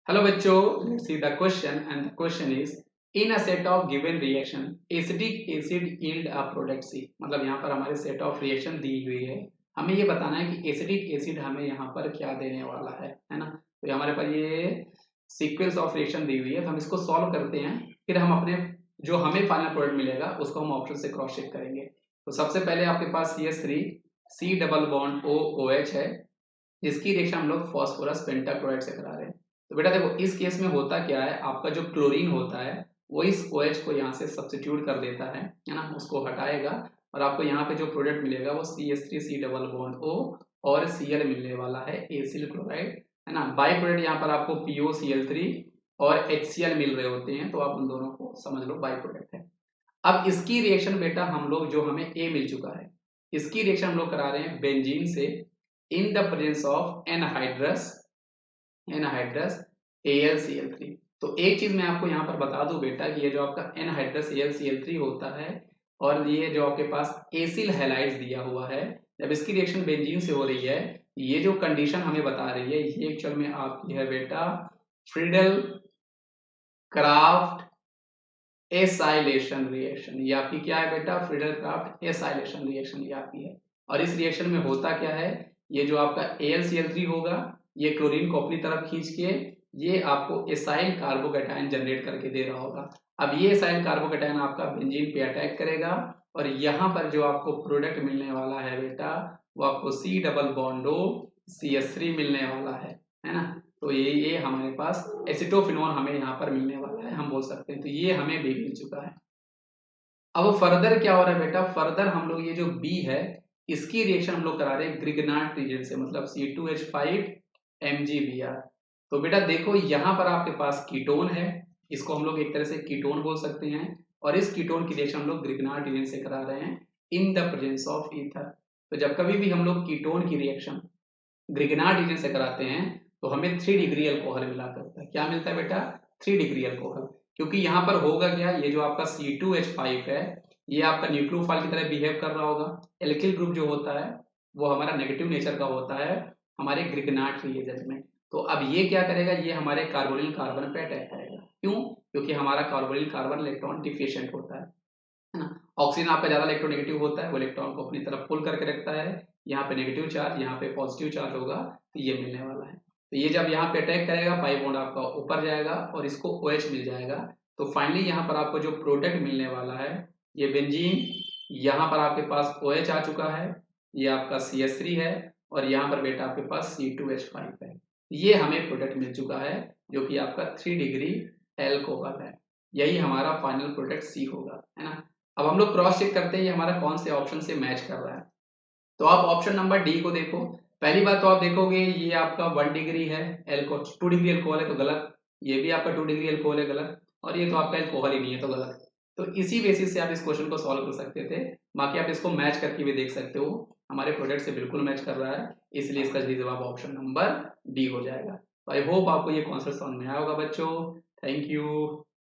Hello बच्चों, let's see the question and the question is in a set of given reaction acetic acid yield a product C। मतलब यहाँ पर हमारे set of reaction दी हुई है, हमें ये बताना है कि एसिडिक एसिड हमें यहाँ पर क्या देने वाला है ना। तो हमारे पास ये सीक्वेंस ऑफ रिएक्शन दी हुई है, तो हम इसको सॉल्व करते हैं, फिर हम अपने जो हमें फाइनल प्रोडक्ट मिलेगा उसको हम ऑप्शन से क्रॉस चेक करेंगे। तो सबसे पहले आपके पास CH3 C double bond O OH है, जिसकी रिएक्शन हम लोग फॉस्फोरस पेंटाक्लोराइड से करा रहे हैं। तो बेटा देखो इस केस में होता क्या है, आपका जो क्लोरीन होता है वो इस OH को यहाँ से सब्स्टिट्यूट कर देता है ना, उसको हटाएगा और आपको यहाँ पे जो प्रोडक्ट मिलेगा वो CH3C डबल बॉन्ड O और Cl मिलने वाला है एसिल क्लोराइड, है ना। बाई प्रोडक्ट यहाँ पर आपको POCl3 और HCl मिल रहे होते हैं, तो आप उन दोनों को समझ लो बाई प्रोडक्ट है। अब इसकी रिएक्शन बेटा हम लोग जो हमें A मिल चुका है, इसकी रिएक्शन हम लोग करा रहे हैं बेंजीन से in the presence of anhydrous AlCl3। तो एक चीज मैं आपको यहाँ पर बता दूं बेटा कि ये जो आपका एनहाइड्रस AlCl3 होता है और ये जो आपके पास एसिल हैलाइड्स दिया हुआ है, जब इसकी रिएक्शन बेंजीन से हो रही है, ये जो कंडीशन हमें बता रही है ये एक्चुअल में आपकी है बेटा फ्रीडल क्राफ्ट एसाइलेशन रिएक्शन। ये आपकी क्या है बेटा, फ्रीडल क्राफ्ट एसाइलेशन रिएक्शन ये आपकी है। और इस रिएक्शन में होता क्या है, ये जो आपका AlCl3 होगा ये क्लोरीन को अपनी तरफ खींच के ये आपको एसाइल कार्बोकैटायन जनरेट करके दे रहा होगा। अब ये एसाइल कार्बोकैटायन आपका बेंजीन पे अटैक करेगा और यहाँ पर जो आपको प्रोडक्ट मिलने वाला है बेटा वो आपको C double bond O CH3 मिलने वाला है ना। तो ये हमारे पास एसिटोफिनोन हमें यहाँ पर मिलने वाला है, हम बोल सकते हैं। तो ये हमें बी मिल चुका है। अब फर्दर क्या हो रहा है बेटा, फर्दर हम लोग ये जो बी है इसकी रिएक्शन हम लोग करा रहे हैं ग्रिगनार्ड रीजन से, मतलब C2H5 MgBr। तो बेटा देखो यहाँ पर आपके पास कीटोन है, इसको हम लोग एक तरह से कीटोन बोल सकते हैं, और इस कीटोन की रिएक्शन हम लोग ग्रिगनार्ड रीजन से करा रहे हैं in the presence of ether. तो जब कभी भी हम लोग कीटोन की रिएक्शन ग्रिगनार्ड रीजन से कराते हैं तो हमें 3 डिग्री अल्कोहल मिला करता है। क्या मिलता है बेटा, 3 डिग्री अल्कोहल। क्योंकि यहाँ पर होगा क्या, ये जो आपका C2H5 है ये आपका न्यूक्लियोफाइल की तरह बिहेव कर रहा होगा। एल्किल ग्रुप जो होता है वो हमारा नेगेटिव नेचर का होता है हमारे ग्रिगनार्ड रिएजेंट में। तो अब ये क्या करेगा, ये हमारे कार्बोनिल कार्बन पे अटैक करेगा। क्यों, क्योंकि हमारा कार्बोनिल कार्बन इलेक्ट्रॉन डिफिशिएंट होता है ना। ऑक्सीजन आपका ज्यादा इलेक्ट्रोनेगेटिव होता है, वो इलेक्ट्रॉन को अपनी तरफ पुल करके रखता है, यहाँ पे नेगेटिव चार्ज यहाँ पे पॉजिटिव चार्ज होगा, तो ये मिलने वाला है। तो ये जब यहाँ पे अटैक करेगा पाई बॉन्ड आपका ऊपर जाएगा और इसको OH मिल जाएगा। तो फाइनली यहाँ पर आपको जो प्रोडक्ट मिलने वाला है ये बेंजीन, यहाँ पर आपके पास OH आ चुका है, ये आपका CH3 है और यहाँ पर बेटा आपके पास C2H5 है। ये हमें प्रोडक्ट मिल चुका है जो कि आपका 3 डिग्री एल्कोहल है। यही हमारा फाइनल प्रोडक्ट सी होगा, है ना। अब हम लोग क्रॉस चेक करते हैं ये हमारा कौन से ऑप्शन से मैच कर रहा है। तो आप ऑप्शन नंबर डी को देखो। पहली बात तो आप देखोगे ये आपका 1 डिग्री है एल्कोहल, 2 डिग्री अल्कोहल है तो गलत, ये भी आपका 2 डिग्री अल्कोहल है गलत, और ये तो आपका अल्कोहल ही नहीं है तो गलत। तो इसी बेसिस से आप इस क्वेश्चन को सॉल्व कर सकते थे। बाकी आप इसको मैच करके भी देख सकते हो, हमारे प्रोडक्ट से बिल्कुल मैच कर रहा है, इसलिए इसका सही जवाब ऑप्शन नंबर डी हो जाएगा। तो आई होप आपको ये कॉन्सेप्ट समझ में आया होगा बच्चों। Thank you.